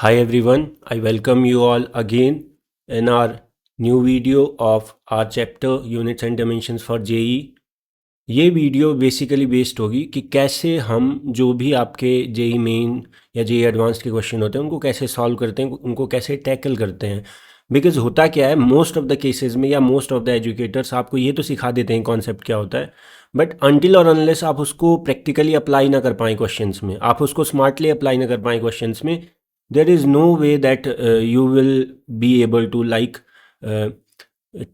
Hi everyone, I welcome you all again in our new video of our chapter Units and Dimensions for JEE। ये video basically based होगी कि कैसे हम जो भी आपके जेई मेन या जेई एडवांस्ड के क्वेश्चन होते हैं उनको कैसे सॉल्व करते हैं, उनको कैसे टैकल करते हैं। बिकॉज होता क्या है, मोस्ट ऑफ द केसेस में या मोस्ट ऑफ द एजुकेटर्स आपको ये तो सिखा देते हैं कॉन्सेप्ट क्या होता है, बट अनटिल और अनलेस आप उसको प्रैक्टिकली अप्लाई ना कर पाएँ क्वेश्चंस में, आप उसको स्मार्टली अप्लाई ना कर पाएँ क्वेश्चंस में, there is no way that you will be able to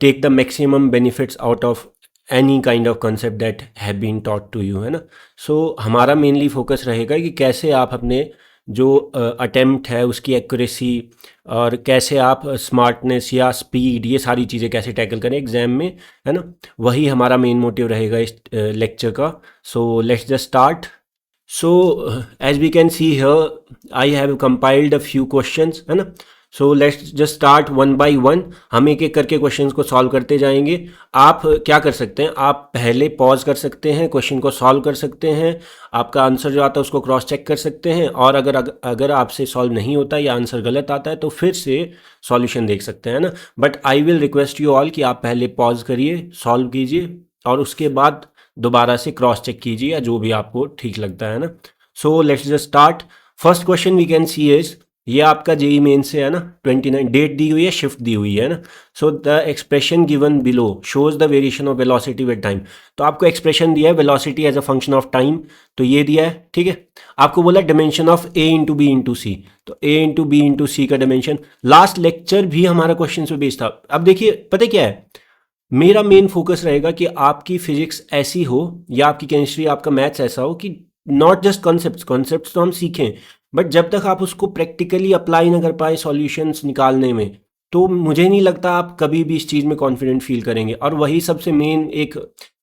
take the maximum benefits out of any kind of concept that have been taught to you, है ना। सो हमारा मेनली फोकस रहेगा कि कैसे आप अपने जो अटेम्प्ट है उसकी एक्यूरेसी और कैसे आप स्मार्टनेस या स्पीड, ये सारी चीज़ें कैसे टैकल करें एग्जाम में, है ना। वही हमारा मेन मोटिव रहेगा इस लेक्चर का। सो let's just start. So as we can see here, I have compiled a few questions, है ना। So let's just start one by one। हम एक एक करके क्वेश्चंस को सॉल्व करते जाएंगे। आप क्या कर सकते हैं, आप पहले पॉज कर सकते हैं, क्वेश्चन को सॉल्व कर सकते हैं, आपका आंसर जो आता है उसको क्रॉस चेक कर सकते हैं, और अगर आपसे सॉल्व नहीं होता या आंसर गलत आता है तो फिर से सॉल्यूशन देख सकते हैं ना। But I will request you all कि आप पहले पॉज करिए, सॉल्व कीजिए और उसके बाद दोबारा से क्रॉस चेक कीजिए या जो भी आपको ठीक लगता है ना। So let's just start. First question we can see is, ये आपका जेई मेन से है ना, 29 डेट दी हुई है, शिफ्ट दी हुई है ना। So the expression given below shows the variation of velocity with time. तो आपको एक्सप्रेशन दिया है velocity as a function of time, तो ये दिया है, ठीक है। आपको बोला dimension of A into b into c, तो a into b into c का डिमेंशन। लास्ट लेक्चर भी हमारा क्वेश्चन पे बेस्ड था। अब देखिए पता क्या है, मेरा मेन फोकस रहेगा कि आपकी फिजिक्स ऐसी हो या आपकी केमिस्ट्री, आपका मैथ्स ऐसा हो कि नॉट जस्ट कॉन्सेप्ट्स तो हम सीखें, बट जब तक आप उसको प्रैक्टिकली अप्लाई ना कर पाए सॉल्यूशंस निकालने में, तो मुझे नहीं लगता आप कभी भी इस चीज़ में कॉन्फिडेंट फील करेंगे। और वही सबसे मेन एक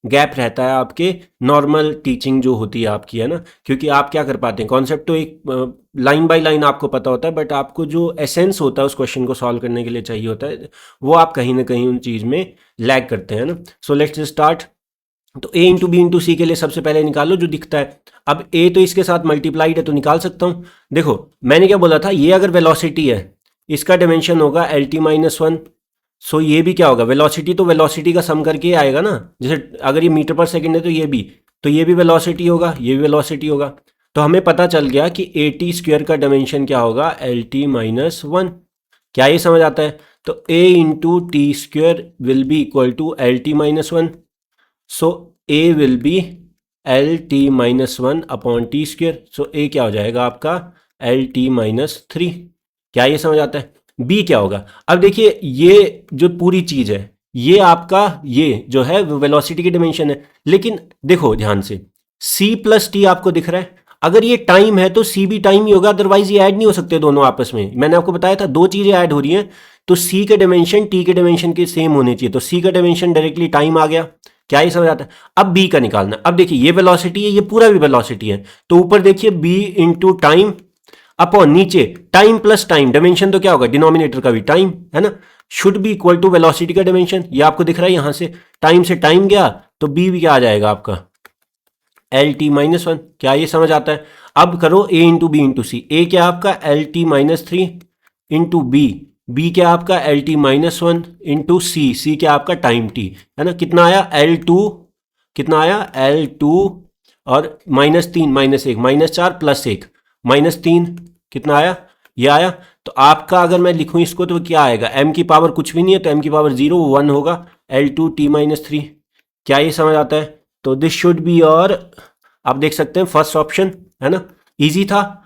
गैप रहता है आपके नॉर्मल टीचिंग जो होती है आपकी, है ना। क्योंकि आप क्या कर पाते हैं, कॉन्सेप्ट तो एक लाइन बाय लाइन आपको पता होता है, बट आपको जो एसेंस होता है उस क्वेश्चन को सॉल्व करने के लिए चाहिए होता है, वो आप कहीं ना कहीं उन चीज़ में लैग करते हैं ना। So let's start. तो a इंटू बी इंटू सी के लिए सबसे पहले निकालो जो दिखता है। अब a तो इसके साथ मल्टीप्लाइड है तो निकाल सकता हूँ। देखो मैंने क्या बोला था, ये अगर वेलोसिटी है इसका डिमेंशन होगा एल टी माइनस वन। सो ये भी क्या होगा, वेलोसिटी तो वेलोसिटी का सम करके आएगा ना। जैसे अगर ये मीटर पर सेकंड है तो ये भी वेलोसिटी होगा, ये भी वेलोसिटी होगा। तो हमें पता चल गया कि ए टी स्क्वेयर का डिमेंशन क्या होगा, एल टी माइनस वन। क्या ये समझ आता है? तो a into t square will be equal to l T minus one. So a will be l T minus one upon t square. So a क्या हो जाएगा आपका एल टी माइनस थ्री। क्या ये समझ आता है? b क्या होगा? अब देखिए ये जो पूरी चीज़ है ये आपका ये जो है वेलोसिटी की डिमेंशन है, लेकिन देखो ध्यान से c प्लस टी आपको दिख रहा है। अगर ये टाइम है तो c भी टाइम ही होगा, अदरवाइज ये ऐड नहीं हो सकते दोनों आपस में। मैंने आपको बताया था दो चीज़ें ऐड हो रही हैं, तो c के डिमेंशन t के डिमेंशन के सेम होने चाहिए। तो c का डिमेंशन डायरेक्टली टाइम आ गया। क्या ये समझ आता है? अब b का निकालना। अब देखिए ये वेलोसिटी है, ये पूरा भी वेलोसिटी है, तो ऊपर देखिए b इंटू टाइम अपॉन नीचे टाइम प्लस टाइम, डिमेंशन तो क्या होगा, डिनोमिनेटर का भी टाइम, है ना। Should be equal to velocity का डिमेंशन, ये आपको दिख रहा है यहां से टाइम गया तो b भी क्या आ जाएगा आपका एल टी माइनस वन। क्या ये समझ आता है? अब करो a into b into c. A क्या आपका L T minus three into B क्या आपका L T minus one into c क्या आपका टाइम टी, है ना। कितना आया एल टू, कितना आया एल टू और माइनस तीन माइनस एक माइनस चार प्लस एक माइनस तीन, कितना आया ये आया। तो आपका अगर मैं लिखूं इसको तो क्या आएगा, m की पावर कुछ भी नहीं है तो m की पावर जीरो वन होगा, L two T minus three. क्या ये समझ आता है? तो दिस शुड बी और आप देख सकते हैं फर्स्ट ऑप्शन, है ना। इजी था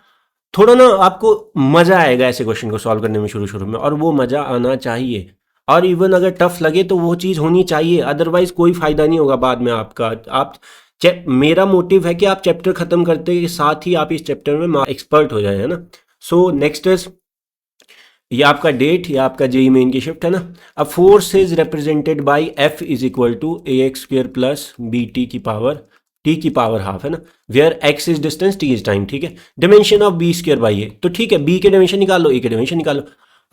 थोड़ा ना, आपको मजा आएगा ऐसे क्वेश्चन को सॉल्व करने में शुरू में, और वो मजा आना चाहिए। और इवन अगर टफ लगे तो वो चीज़ होनी चाहिए, अदरवाइज कोई फायदा नहीं होगा बाद में आपका। आप मेरा मोटिव है कि आप चैप्टर खत्म करते के साथ ही आप इस चैप्टर में एक्सपर्ट हो जाए, है ना। सो नेक्स्ट इज ये आपका डेट, ये आपका जेई मेन की शिफ्ट, है ना। अब force is represented by F is equal to a x square plus b t की पावर हाफ, है ना। Where x is distance, t is time, ठीक है। Dimension of b square by a, तो ठीक है बी के डिमेंशन निकाल लो, ए के डिमेंशन निकालो।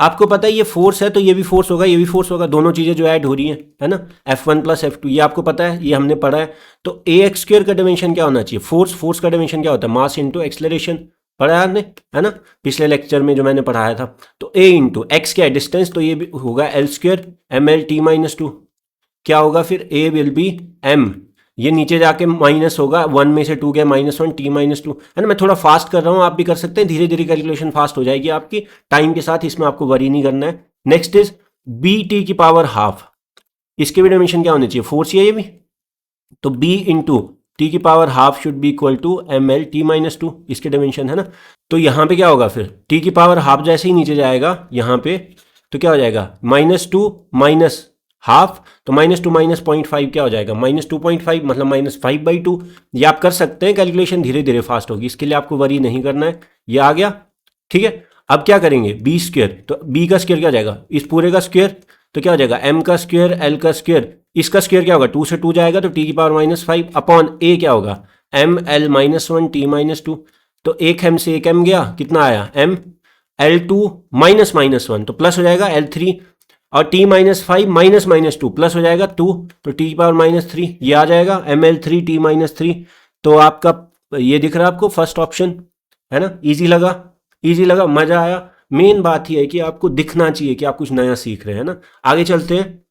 आपको पता है ये फोर्स है तो ये भी फोर्स होगा, ये भी फोर्स होगा, दोनों चीज़ें जो ऐड हो रही हैं, है ना। F1 प्लस F2 ये आपको पता है, ये हमने पढ़ा है। तो ए एक्स स्क्र का डिमेंशन क्या होना चाहिए, फोर्स का डिमेंशन क्या होता है, मास इंटू एक्सलरेशन। पढ़ा आपने, है ना, पिछले लेक्चर में जो मैंने पढ़ाया था। तो a इंटू एक्स क्या है डिस्टेंस, तो ये भी होगा l square m l T minus two. क्या होगा फिर, a विल बी m, ये नीचे जाके माइनस होगा, 1 में से 2 गया -1 t माइनस टू, है ना। मैं थोड़ा फास्ट कर रहा हूँ, आप भी कर सकते हैं, धीरे धीरे कैलकुलेशन फास्ट हो जाएगी आपकी टाइम के साथ, इसमें आपको वरी नहीं करना है। नेक्स्ट इज b t की पावर हाफ, इसके भी डायमेंशन क्या होने चाहिए, 4 चाहिए ये भी, तो b इंटू टी की power half should be equal to m l T minus two, इसके डायमेंशन, है ना। तो यहाँ पे क्या होगा फिर, टी की पावर हाफ जैसे ही नीचे जाएगा यहाँ पे, तो क्या हो जाएगा -2 माइनस हाफ, तो -2 माइनस 0.5 क्या हो जाएगा, -2.5 मतलब -5/2। ये आप कर सकते हैं कैलकुलेशन, धीरे धीरे फास्ट होगी, इसके लिए आपको वरी नहीं करना है। ये आ गया, ठीक है। अब क्या करेंगे, बी स्क्वेयर, तो बी का स्क्वेयर क्या हो जाएगा, इस पूरे का स्क्वेयर, तो क्या हो जाएगा m का स्क्वेयर एल का स्क्वेयर, इसका स्क्वेयर क्या होगा, 2 से 2 जाएगा तो t की पावर -5 अपॉन a क्या होगा m l -1 t -2, तो एक m से एक m गया, कितना आया m l2 -1, तो प्लस हो जाएगा l3, और t -5 -2 प्लस हो जाएगा 2, तो t की पावर -3, ये आ जाएगा ml3 t -3। तो आपका ये दिख रहा है आपको फर्स्ट ऑप्शन, है ना। इजी लगा, मजा आया। मेन बात यह है कि आपको दिखना चाहिए कि आप कुछ नया सीख रहे हैं ना। आगे चलते हैं,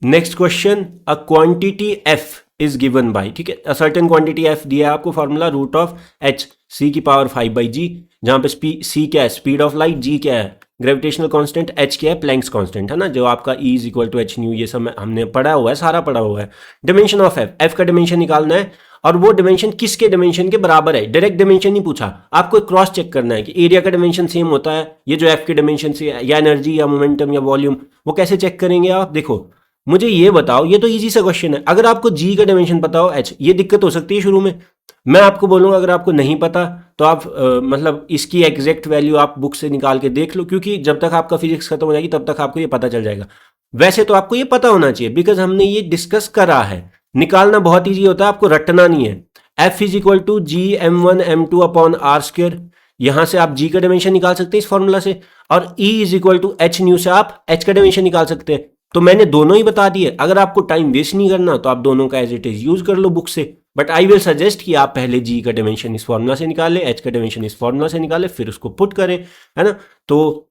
next question, a quantity f is given by, ठीक है, अ सर्टेन क्वांटिटी f दिया है आपको, formula root of h c की पावर 5/g, जहां पे c क्या है, स्पीड ऑफ लाइट, g क्या है, ग्रेविटेशनल कांस्टेंट, h क्या है, प्लैंक्स कांस्टेंट, है ना, जो आपका E is equal to h nu, ये सब हमने पढ़ा हुआ है, सारा पढ़ा हुआ है। डिमेंशन ऑफ f का डिमेंशन निकालना है, और वो डिमेंशन किसके डिमेंशन के बराबर है, डायरेक्ट डिमेंशन नहीं पूछा, आपको क्रॉस चेक करना है कि एरिया का डिमेंशन सेम होता है ये जो f के डिमेंशन से, या एनर्जी या मोमेंटम या वॉल्यूम, वो कैसे चेक करेंगे आप। देखो मुझे ये बताओ, ये तो इजी सा क्वेश्चन है, अगर आपको g का डिमेंशन पता हो h, ये दिक्कत हो सकती है शुरू में, मैं आपको बोलूंगा अगर आपको नहीं पता तो आप मतलब इसकी एग्जैक्ट वैल्यू आप बुक से निकाल के देख लो, क्योंकि जब तक आपका फिजिक्स खत्म हो जाएगी तब तक आपको ये पता चल जाएगा। वैसे तो आपको ये पता होना चाहिए, बिकॉज हमने ये डिस्कस करा है, निकालना बहुत ईजी होता है, आपको रटना नहीं है। f is equal to G m1 m2 upon r square, यहां से आप g का डिमेंशन निकाल सकते हैं इस फॉर्मूला से, और E is equal to h nu से आप h का डिमेंशन निकाल सकते हैं। तो मैंने दोनों ही बता दिए, अगर आपको टाइम वेस्ट नहीं करना तो आप दोनों का एज इट इज यूज कर लो बुक से, बट आई विल सजेस्ट कि आप पहले g का डिमेंशन इस फॉर्मूला से निकालें, h का डिमेंशन इस फॉर्मूला से निकालें, फिर उसको पुट करें, है ना। तो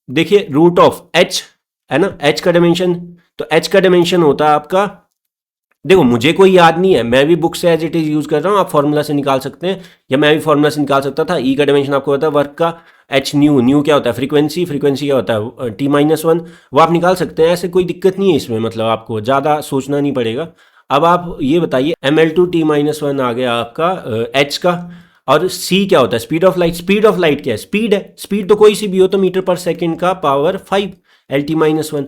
देखिए रूट ऑफ h, है ना, h का डिमेंशन, तो h का डिमेंशन होता है आपका, देखो मुझे कोई याद नहीं है, मैं भी बुक से एज इट इज यूज कर रहा हूँ, आप फॉर्मूला से निकाल सकते हैं, या मैं भी फॉर्मूला से निकाल सकता था। ई का डिमेंशन आपको पता है वर्क का, एच न्यू क्या होता है, फ्रीक्वेंसी क्या होता है t-1, वो आप निकाल सकते हैं, ऐसे कोई दिक्कत नहीं है इसमें, मतलब आपको ज़्यादा सोचना नहीं पड़ेगा। अब आप ये बताइए ml2 t-1 आ गया आपका h का, और c क्या होता है, स्पीड ऑफ लाइट क्या है, स्पीड है, स्पीड तो कोई सी भी हो, तो मीटर पर सेकेंड का पावर 5 LT-1।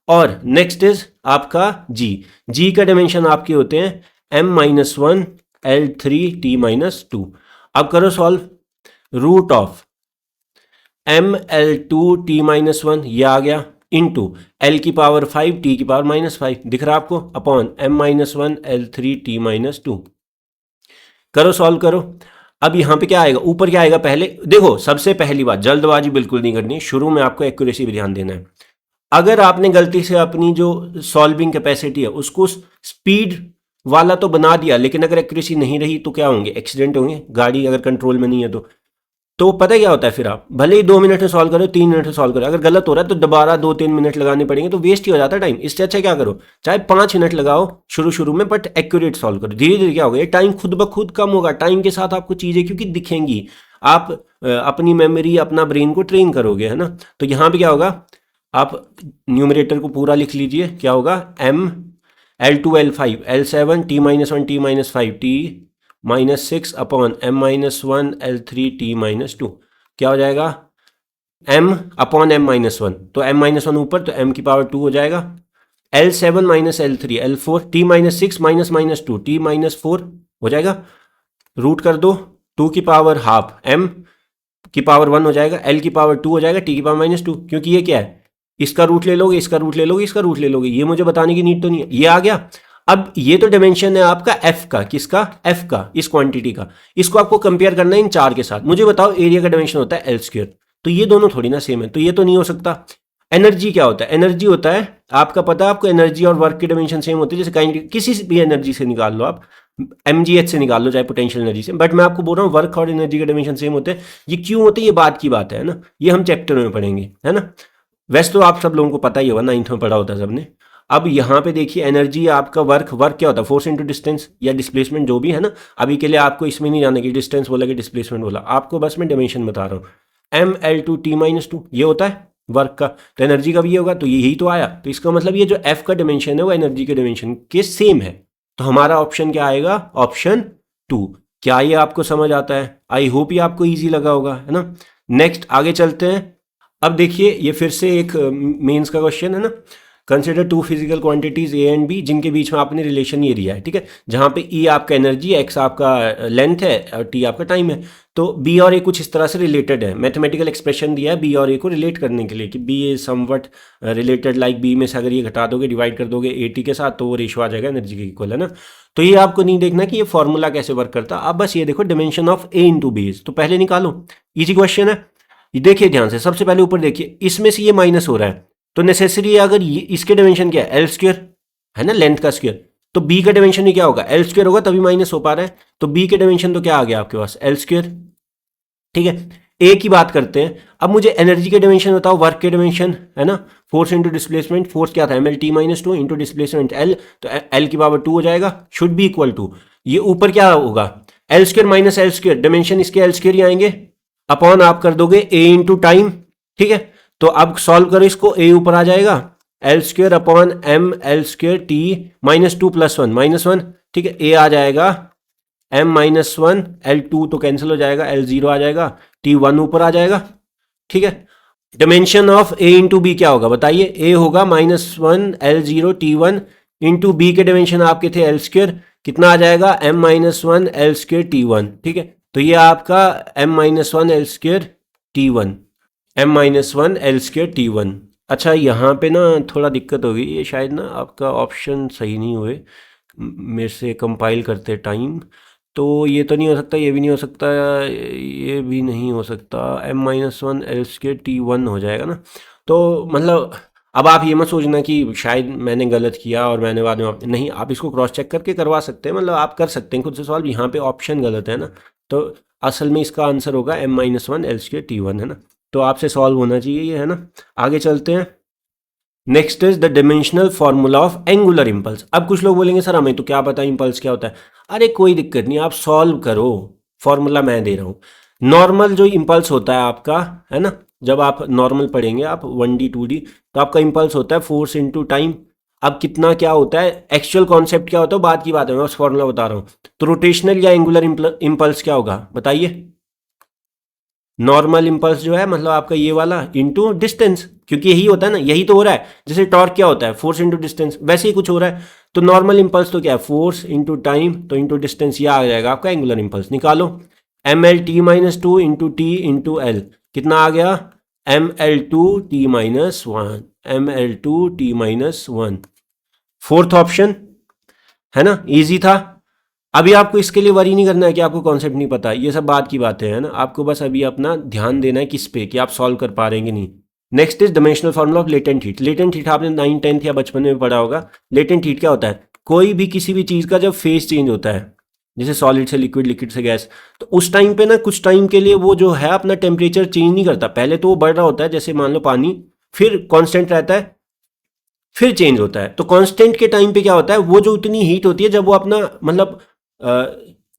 और नेक्स्ट इज आपका g का डिमेंशन आपके होते हैं m-1 L3 t-2। अब करो solve, root of ml2 t-1 ये आ गया, इंटू l की पावर 5 t की पावर -5, दिख रहा है आपको, अपॉन m-1 L3 t-2। करो सॉल्व करो। अब यहाँ पे क्या आएगा, ऊपर क्या आएगा, पहले देखो सबसे पहली बात, जल्दबाजी बिल्कुल नहीं करनी, शुरू में आपको एक्यूरेसी भी ध्यान देना है। अगर आपने गलती से अपनी जो सॉल्विंग कैपेसिटी है उसको स्पीड वाला तो बना दिया, लेकिन अगर एक्यूरेसी नहीं रही तो क्या होंगे, एक्सीडेंट होंगे, गाड़ी अगर कंट्रोल में नहीं है तो पता क्या होता है, फिर आप भले ही 2 मिनट में सॉल्व करो, 3 मिनट में सॉल्व करो, अगर गलत हो रहा है तो दोबारा 2-3 मिनट लगाने पड़ेंगे, तो वेस्ट ही हो जाता है टाइम। इससे अच्छा क्या करो, चाहे 5 मिनट लगाओ शुरू में, बट एक्यूरेट सॉल्व करो, धीरे धीरे क्या होगा, ये टाइम खुद ब खुद कम होगा, टाइम के साथ आपको चीज़ें क्योंकि दिखेंगी, आप अपनी मेमोरी अपना ब्रेन को ट्रेन करोगे, है ना। तो यहाँ पे क्या होगा, आप न्यूमरेटर को पूरा लिख लीजिए, क्या होगा, m L2 L5 L7 t-1 t-5 t-6 upon m-1 L3 t-2, क्या हो जाएगा, m अपॉन m-1, तो m-1 ऊपर, तो m की पावर 2 हो जाएगा, L7 minus L3 L4 t-6 minus -2 t-4 हो जाएगा, रूट कर दो, 2 की पावर हाफ, m की पावर 1 हो जाएगा, l की पावर 2 हो जाएगा, t की पावर -2, क्योंकि ये क्या है, इसका रूट ले लोगे, इसका रूट ले लोगे, इसका रूट ले लोगे, ये मुझे बताने की नीड तो नहीं है, ये आ गया। अब ये तो डिमेंशन है आपका f का, किसका, f का, इस क्वांटिटी का, इसको आपको कंपेयर करना है इन 4 के साथ। मुझे बताओ एरिया का डिमेंशन होता है L2, तो ये दोनों थोड़ी ना सेम है, तो ये तो नहीं हो सकता। एनर्जी क्या होता है, एनर्जी होता है आपका, पता है आपको, एनर्जी और वर्क की डिमेंशन सेम होती है, जैसे किसी भी एनर्जी से निकाल लो आप, mgh से निकाल लो, चाहे पोटेंशियल एनर्जी से। बट मैं आपको बोल रहा हूँ वर्क और एनर्जी के डायमेंशन सेम होते हैं। ये क्यों होते हैं, ये बात की बात है ना, ये हम चैप्टर में पढ़ेंगे, है ना। वैसे तो आप सब लोगों को पता ही होगा, 9th में पढ़ा होता है सबने। अब यहाँ पे देखिए एनर्जी आपका वर्क क्या होता है, फोर्स इंटू डिस्टेंस या डिस्प्लेसमेंट जो भी है ना। अभी के लिए आपको इसमें नहीं जाना कि डिस्टेंस बोला कि डिस्प्लेसमेंट बोला, आपको बस मैं डायमेंशन बता रहा हूँ। ml/t-2 ये होता है वर्क का, तो एनर्जी का भी ये होगा, तो यही तो आया। तो इसका मतलब ये जो एफ का डायमेंशन है वो एनर्जी के डायमेंशन के सेम है। तो हमारा ऑप्शन क्या आएगा, ऑप्शन 2। क्या ये आपको समझ आता है? आई होप ये आपको ईजी लगा होगा, है ना। नेक्स्ट आगे चलते हैं। अब देखिए ये फिर से एक मेंस का क्वेश्चन है ना। Consider two physical quantities A and B जिनके बीच में आपने रिलेशन ये दिया है, ठीक है। जहाँ पे ई आपका एनर्जी, एक्स आपका लेंथ है और टी आपका टाइम है। तो बी और ए कुछ इस तरह से रिलेटेड है। मैथमेटिकल एक्सप्रेशन दिया है बी और ए को रिलेट करने के लिए कि B is somewhat related like B में से अगर ये घटा दोगे, डिवाइड कर दोगे ए टी के साथ, तो वो रेशो आ जाएगा एनर्जी के इक्वल, है ना। तो ये आपको नहीं देखना कि ये फॉर्मूला कैसे वर्क करता, आप बस ये देखो dimension of A into B is, तो पहले निकालो। इजी क्वेश्चन है, ये देखिए ध्यान से। सबसे पहले ऊपर देखिए, इसमें से ये माइनस हो रहा है, तो नेसेसरी अगर ये इसके डायमेंशन क्या है, एल स्क्वायर है ना, लेंथ का स्क्वायर। तो बी का डायमेंशन ही क्या होगा, एल स्क्वायर होगा, तभी माइनस हो पा रहा है। तो बी के डायमेंशन तो क्या आ गया आपके पास, एल स्क्वायर, ठीक है। ए की बात करते हैं। अब मुझे एनर्जी के डायमेंशन बताओ, वर्क के डायमेंशन, है ना। फोर्स इंटू डिस्प्लेसमेंट, फोर्स क्या था, ml/t-2 इंटू डिस्प्लेसमेंट एल, तो एल की पावर 2 हो जाएगा, शुड बी इक्वल टू, ये ऊपर क्या होगा, L square minus L square, dimension इसके एल स्क्वायर ही आएंगे, अपॉन आप कर दोगे ए इंटू टाइम, ठीक है। तो अब सॉल्व करो इसको, ए ऊपर आ जाएगा, l square upon m l square t -2 + 1 -1, ठीक है। ए आ जाएगा m-1, L2 तो कैंसिल हो जाएगा, L0 आ जाएगा, T1 ऊपर आ जाएगा, ठीक है। Dimension of A into B क्या होगा बताइए, A होगा -1 L0 T1 इंटू बी के डायमेंशन आपके थे L स्क्वायर, कितना आ जाएगा m-1 L स्क्वायर T1, ठीक है। तो ये आपका m-1 L square T1, m-1 L square T1। अच्छा यहाँ पे ना थोड़ा दिक्कत होगी, ये शायद ना आपका ऑप्शन सही नहीं हुए मेरे से कंपाइल करते टाइम, तो ये तो नहीं हो सकता, ये भी नहीं हो सकता, ये भी नहीं हो सकता, m-1 L स्क्वायर T1 हो जाएगा ना। तो मतलब अब आप ये मत सोचना कि शायद मैंने गलत किया और मैंने बाद में नहीं, आप इसको क्रॉस चेक करके करवा सकते हैं, मतलब आप कर सकते हैं खुद से सॉल्व। यहाँ पे ऑप्शन गलत है ना, तो असल में इसका आंसर होगा m-1 L स्क्वायर T1, है ना। तो आपसे सॉल्व होना चाहिए ये, है ना। आगे चलते हैं। Next is the dimensional formula of angular impulse. अब कुछ लोग बोलेंगे सर हमें तो क्या पता इम्पल्स क्या होता है। अरे कोई दिक्कत नहीं, आप सॉल्व करो, फॉर्मूला मैं दे रहा हूँ। नॉर्मल जो इम्पल्स होता है आपका, है ना, जब आप नॉर्मल पढ़ेंगे आप 1D 2D, तो आपका इम्पल्स होता है फोर्स इंटू टाइम। अब कितना क्या होता है, एक्चुअल कॉन्सेप्ट क्या होता है बात की बात है, मैं उस फॉर्मूला बता रहा हूँ। तो रोटेशनल या एंगुलर इम्पल्स क्या होगा बताइए। नॉर्मल इम्पल्स जो है मतलब आपका ये वाला इंटू डिस्टेंस, क्योंकि यही होता है ना, यही तो हो रहा है। जैसे टॉर्क क्या होता है, फोर्स इंटू डिस्टेंस, वैसे ही कुछ हो रहा है। तो नॉर्मल इम्पल्स तो क्या है, फोर्स इंटू टाइम, तो इंटू डिस्टेंस, ये आ जाएगा आपका एंगुलर इम्पल्स। निकालो ml/t-2 into T into L, कितना आ गया ml/t-1, ml/t-1, फोर्थ ऑप्शन, है ना, इजी था। अभी आपको इसके लिए वरी नहीं करना है कि आपको कॉन्सेप्ट नहीं पता, ये सब बात की बातें हैं ना। आपको बस अभी अपना ध्यान देना है किस पे, कि आप सॉल्व कर पा रहे हैं कि नहीं। Next is dimensional formula of latent heat. Latent heat आपने 9th 10th या बचपन में पढ़ा होगा। लेटेंट हीट क्या होता है, कोई भी किसी भी चीज़ का जब फेस चेंज होता है, जैसे सॉलिड से लिक्विड, लिक्विड से गैस, तो उस टाइम पे ना कुछ टाइम के लिए वो जो है अपना टेम्परेचर चेंज नहीं करता। पहले तो वो बढ़ रहा होता है, जैसे मान लो पानी, फिर कॉन्स्टेंट रहता है, फिर चेंज होता है। तो कांस्टेंट के टाइम पे क्या होता है, वो जो उतनी हीट होती है जब वो अपना मतलब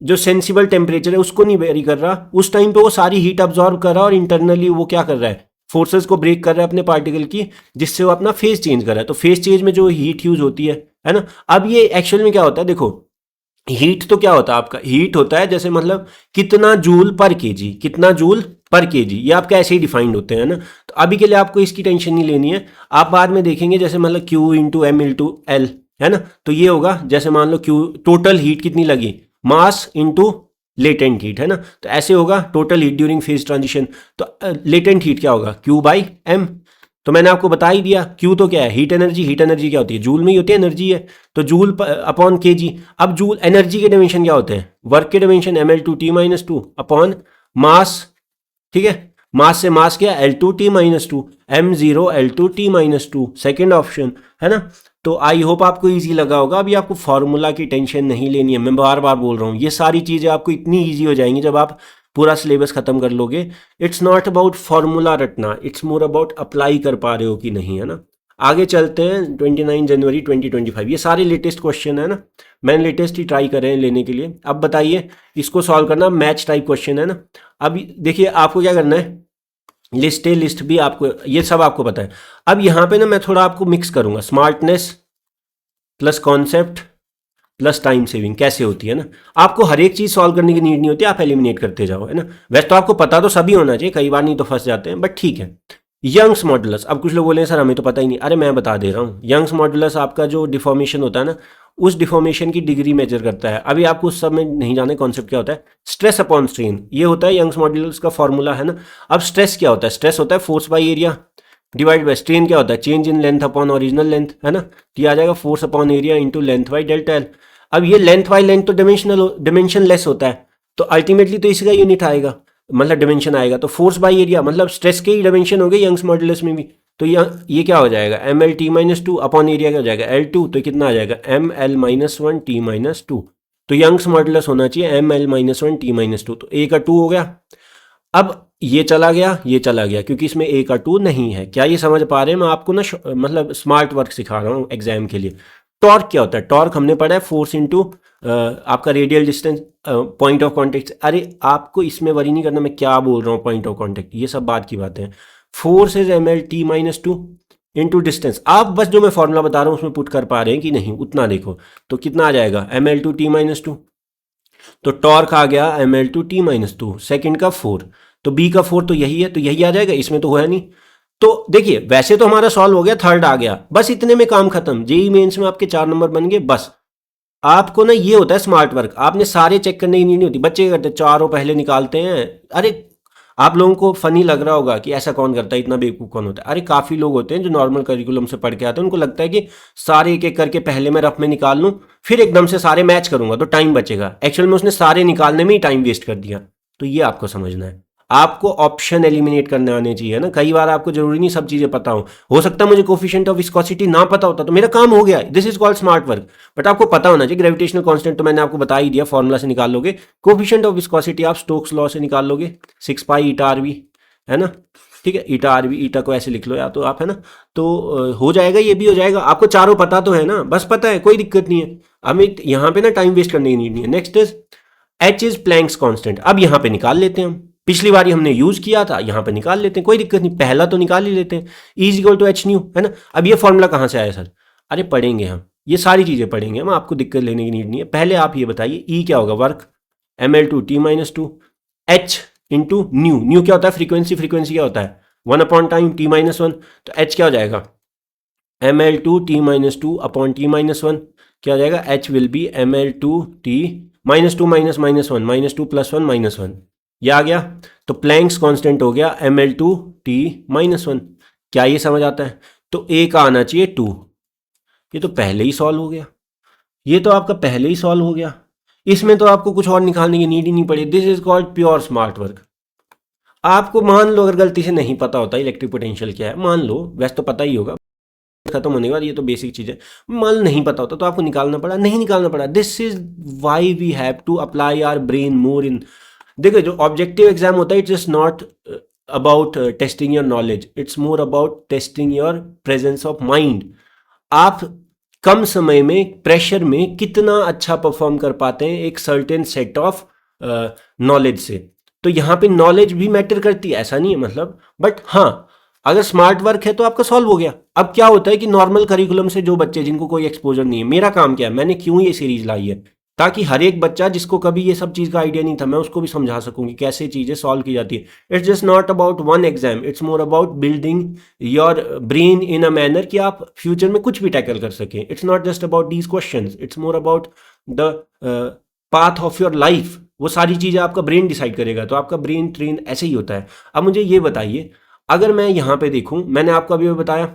जो सेंसिबल टेम्परेचर है उसको नहीं वेरी कर रहा, उस टाइम पे वो सारी हीट अब्जॉर्ब कर रहा है और इंटरनली वो क्या कर रहा है, फोर्सेस को ब्रेक कर रहा है अपने पार्टिकल की, जिससे वो अपना फेस चेंज कर रहा है। तो फेस चेंज में जो हीट यूज होती है ना। अब ये एक्चुअल में क्या होता है, देखो हीट तो क्या होता है आपका, हीट होता है जैसे मतलब कितना जूल पर केजी, कितना जूल पर केजी, ये आपका ऐसे ही डिफाइंड होते हैं ना। तो अभी के लिए आपको इसकी टेंशन नहीं लेनी है, आप बाद में देखेंगे जैसे मतलब Q into m into l, है ना। तो ये होगा जैसे मान लो Q टोटल हीट कितनी लगी, मास इंटू लेटेंट हीट, है ना। तो ऐसे होगा total heat during phase transition. तो लेटेंट हीट क्या होगा, Q/m। तो मैंने आपको बता ही दिया, Q तो क्या है, हीट एनर्जी। हीट एनर्जी क्या होती है, जूल में ही होती है, एनर्जी है, तो जूल अपॉन केजी। अब जूल एनर्जी के डायमेंशन क्या होते हैं, वर्क के डायमेंशन ml/t-2 अपॉन मास, ठीक है। मास से मास क्या, L2T-2, M0 L2T-2, second option है ना। तो आई होप आपको इजी लगा होगा। अभी आपको फॉर्मूला की टेंशन नहीं लेनी है, मैं बार बार बोल रहा हूँ, ये सारी चीज़ें आपको इतनी ईजी हो जाएंगी जब आप पूरा सिलेबस खत्म कर लोगे। इट्स नॉट अबाउट फॉर्मूला रटना, इट्स मोर अबाउट अप्लाई कर पा रहे हो कि नहीं, है ना। आगे चलते हैं 29 जनवरी 2025, ये सारे लेटेस्ट क्वेश्चन है ना, मैंने लेटेस्ट ही ट्राई करे हैं लेने के लिए। अब बताइए इसको सॉल्व करना, मैच टाइप क्वेश्चन है ना। अब देखिए आपको क्या करना है, लिस्ट ए लिस्ट भी आपको, ये सब आपको पता है। अब यहाँ पे ना मैं थोड़ा आपको मिक्स करूंगा, smartness plus concept plus time saving कैसे होती है ना। आपको हर एक चीज़ सॉल्व करने की नीड नहीं होती, आप एलिमिनेट करते जाओ, है ना। वैसे तो आपको पता तो सभी होना चाहिए, कई बार नहीं तो फंस जाते हैं, बट ठीक है। यंग्स मॉडुलस, अब कुछ लोग बोले सर हमें तो पता ही नहीं, अरे मैं बता दे रहा हूँ। यंग्स मॉडुलस आपका जो डिफॉर्मेशन होता है ना, उस डिफॉर्मेशन की डिग्री मेजर करता है। अभी आपको उस सब में नहीं जाने कॉन्सेप्ट क्या होता है, स्ट्रेस अपॉन स्ट्रेन, ये होता है यंग्स मॉडुलस का फॉर्मूला, है ना। अब स्ट्रेस क्या होता है, स्ट्रेस होता है force by area divide by strain क्या होता है, change in length upon original length, है ना। तो ये आ जाएगा force upon area into length by delta L. अब ये लेंथ बाई लेंथ तो डिमेंशन लेस होता है, तो अल्टीमेटली तो इसी का यूनिट आएगा, मतलब डिमेंशन आएगा। तो फोर्स बाई एरिया मतलब स्ट्रेस के ही डिमेंशन हो गए यंग्स मॉडुलस में भी। तो ये क्या हो जाएगा, ML T-2 अपॉन एरिया क्या हो जाएगा L2, तो कितना आ जाएगा ML-1T-2। तो यंग्स मॉडुलस होना चाहिए ML-1T-2, तो A का 2 हो गया। अब ये चला गया, ये चला गया, क्योंकि इसमें A का 2 नहीं है। क्या ये समझ पा रहे हैं, मैं आपको ना मतलब स्मार्ट वर्क सिखा रहा हूँ एग्जाम के लिए। टॉर्क क्या होता है, टॉर्क हमने पढ़ा है फोर्स इंटू आपका radial distance point of contact. अरे आपको इसमें वरी नहीं करना मैं क्या बोल रहा हूँ, पॉइंट ऑफ कॉन्टेक्ट ये सब बात की बातें हैं। Force is ML-T-2 into distance. आप बस जो मैं फॉर्मूला बता रहा हूँ उसमें पुट कर पा रहे हैं कि नहीं, उतना देखो। तो कितना आ जाएगा ML-T-2, तो टॉर्क आ गया ML-T-2, सेकंड का 4, तो B का 4 तो यही है, तो यही आ जाएगा, इसमें तो हुआ नहीं। तो देखिए वैसे तो हमारा सॉल्व हो गया, थर्ड आ गया, बस इतने में काम खत्म। जेई मेंस में आपके 4 नंबर बन गए बस। आपको ना ये होता है स्मार्ट वर्क, आपने सारे चेक करने की नीड नहीं होती। बच्चे क्या करते हैं, चारों पहले निकालते हैं। अरे आप लोगों को फनी लग रहा होगा कि ऐसा कौन करता है, इतना बेवकूफ़ कौन होता है। अरे काफ़ी लोग होते हैं जो नॉर्मल करिकुलम से पढ़ के आते हैं, उनको लगता है कि सारे एक एक करके पहले मैं रफ में निकाल लूँ, फिर एकदम से सारे मैच करूंगा तो टाइम बचेगा। एक्चुअल में उसने सारे निकालने में ही टाइम वेस्ट कर दिया। तो ये आपको समझना है, आपको ऑप्शन एलिमिनेट करने आने चाहिए ना। कई बार आपको जरूरी नहीं सब चीज़ें पता हो सकता है मुझे कोफिशिएंट ऑफ विस्कोसिटी ना पता होता तो मेरा काम हो गया, this is called smart work. But आपको पता होना चाहिए ग्रेविटेशनल कांस्टेंट तो मैंने आपको बता ही दिया, फॉर्मूला से निकाल लोगे। कोफिशिएंट ऑफ विस्कोसिटी आप स्टोक्स लॉ से निकाल लोगे, 6 पाई ईटा आरवी, है ना। ठीक है, ईटा आरवी, ईटा को ऐसे लिख लो या तो आप, है ना। तो हो जाएगा, ये भी हो जाएगा। आपको चारों पता तो है ना, बस पता है, कोई दिक्कत नहीं है। हमें यहाँ पे ना टाइम वेस्ट करने की नीड नहीं है। Next is H is Planck's constant. अब यहाँ पे निकाल लेते हैं हम, पिछली बार हमने यूज किया था, यहाँ पे निकाल लेते हैं, कोई दिक्कत नहीं, पहला तो निकाल ही लेते हैं। E is equal to h nu, है ना। अब ये फॉर्मूला कहाँ से आया सर, अरे पढ़ेंगे हम, ये सारी चीजें पढ़ेंगे हम, आपको दिक्कत लेने की नीड नहीं है। पहले आप ये बताइए E क्या होगा, work ML-T-2, H into new, new क्या होता है, फ्रीक्वेंसी, फ्रीक्वेंसी क्या होता है 1 अपॉन टाइम T-1, तो H क्या हो जाएगा ML-T-2 अपॉन T-1, क्या हो जाएगा, H विल बी ML-T-2 -2 +1 -1, ये आ गया। तो प्लैंक्स कांस्टेंट हो गया ML-T-1। क्या ये समझ आता है, तो A का आना चाहिए 2, ये तो पहले ही सॉल्व हो गया, ये तो आपका पहले ही सॉल्व हो गया, इसमें तो आपको कुछ और निकालने की नीड ही नहीं पड़ी। This is called pure smart work. आपको मान लो अगर गलती से नहीं पता होता इलेक्ट्रिक पोटेंशियल क्या है, मान लो, वैसे तो पता ही होगा खत्म होने के बाद, ये तो बेसिक चीज़ है, मान लो नहीं पता होता तो आपको निकालना पड़ा, नहीं निकालना पड़ा। This is why we have to apply our brain more in. देखो जो ऑब्जेक्टिव एग्जाम होता है it's just not about testing your knowledge, it's more about testing your presence of mind. आप कम समय में प्रेशर में कितना अच्छा परफॉर्म कर पाते हैं एक सर्टेन सेट ऑफ नॉलेज से। तो यहाँ पे नॉलेज भी मैटर करती है, ऐसा नहीं है मतलब, बट हाँ अगर स्मार्ट वर्क है तो आपका सॉल्व हो गया। अब क्या होता है कि नॉर्मल करिकुलम से जो बच्चे जिनको कोई एक्सपोजर नहीं है, मेरा काम क्या है, मैंने क्यों ये सीरीज लाई है, ताकि हर एक बच्चा जिसको कभी ये सब चीज़ का आइडिया नहीं था मैं उसको भी समझा सकूं कि कैसे चीज़ें सॉल्व की जाती है। It's just not about one exam, it's more about building your brain in a manner कि आप फ्यूचर में कुछ भी टैकल कर सकें। It's not just about these questions, it's more about the path of your life. वो सारी चीज़ें आपका ब्रेन डिसाइड करेगा, तो आपका ब्रेन ट्रेन ऐसे ही होता है। अब मुझे ये बताइए, अगर मैं यहाँ पे देखूं, मैंने आपको अभी बताया,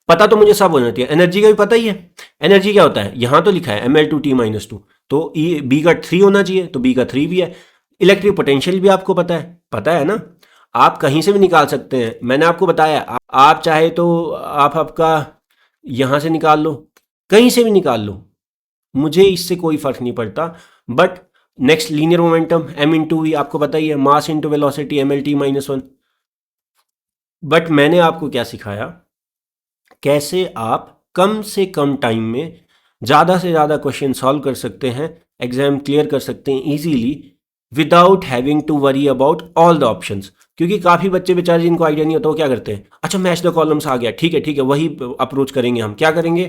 पता तो मुझे सब होना चाहिए, एनर्जी का भी पता ही है। एनर्जी क्या होता है, यहाँ तो लिखा है ML-T-2, तो B का 3 होना चाहिए, तो B का 3 भी है। इलेक्ट्रिक पोटेंशियल भी आपको पता है ना। आप कहीं से भी निकाल सकते हैं। मैंने आपको बताया आप चाहे तो आप आपका यहाँ से निकाल लो, कहीं से भी निकाल लो, मुझे इससे कोई फर्क नहीं पड़ता। But next linear momentum m into v, आपको पता ही है, मास इंटू वेलोसिटी mlt-1। बट मैंने आपको क्या सिखाया, कैसे आप कम से कम टाइम में ज़्यादा से ज़्यादा क्वेश्चन सॉल्व कर सकते हैं, एग्जाम क्लियर कर सकते हैं easily without having to worry about all the options. क्योंकि काफ़ी बच्चे बेचारे जिनको आइडिया नहीं होता वो क्या करते हैं, अच्छा मैच द कॉलम्स आ गया, ठीक है वही अप्रोच करेंगे हम। क्या करेंगे,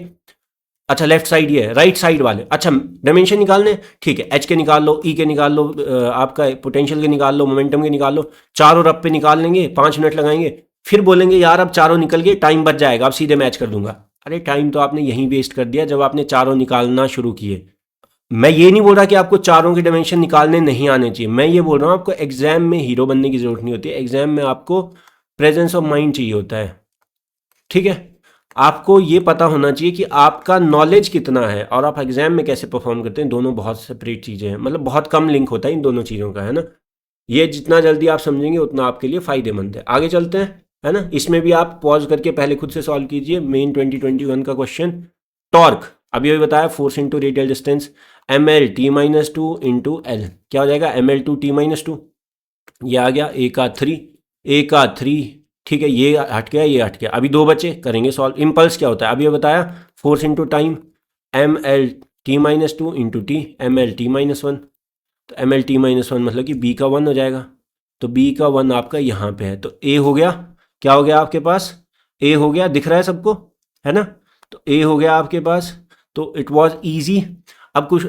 अच्छा लेफ्ट साइड ये है, राइट साइड वाले, अच्छा डायमेंशन निकालने, ठीक है एच के निकाल लो, ई के निकाल लो, आपका पोटेंशियल के निकाल लो, मोमेंटम के निकाल लो, चारों रब पे निकाल लेंगे, 5 मिनट लगाएंगे, फिर बोलेंगे यार अब चारों निकल गए, टाइम बच जाएगा, अब सीधे मैच कर दूंगा। अरे टाइम तो आपने यहीं वेस्ट कर दिया जब आपने चारों निकालना शुरू किए। मैं ये नहीं बोल रहा कि आपको चारों के डायमेंशन निकालने नहीं आने चाहिए, मैं ये बोल रहा हूँ आपको एग्जाम में हीरो बनने की जरूरत नहीं होती है, एग्जाम में आपको प्रेजेंस ऑफ माइंड चाहिए होता है। ठीक है, आपको ये पता होना चाहिए कि आपका नॉलेज कितना है और आप एग्जाम में कैसे परफॉर्म करते हैं, दोनों बहुत सेपरेट चीज़ें हैं, मतलब बहुत कम लिंक होता है इन दोनों चीज़ों का, है ना। ये जितना जल्दी आप समझेंगे उतना आपके लिए फ़ायदेमंद है। आगे चलते हैं, है ना। इसमें भी आप पॉज करके पहले खुद से सॉल्व कीजिए मेन 2021 का क्वेश्चन। टॉर्क अभी अभी बताया, force into radial distance, ml-t-2 into L, क्या हो जाएगा ml2t-2, ये आ गया ए का 3, ए का 3, ठीक है, ये हट गया ये हट गया, अभी 2 बचे, करेंगे सॉल्व। इम्पल्स क्या होता है अभी ये बताया, force into time, ml-t-2 into T, ml-t-1, तो ml-t-1 मतलब कि b का 1 हो जाएगा, तो b का 1 आपका यहाँ पे है, तो a हो गया, क्या हो गया आपके पास, a हो गया, दिख रहा है सबको, है ना, तो a हो गया आपके पास, तो इट वाज इजी। अब कुछ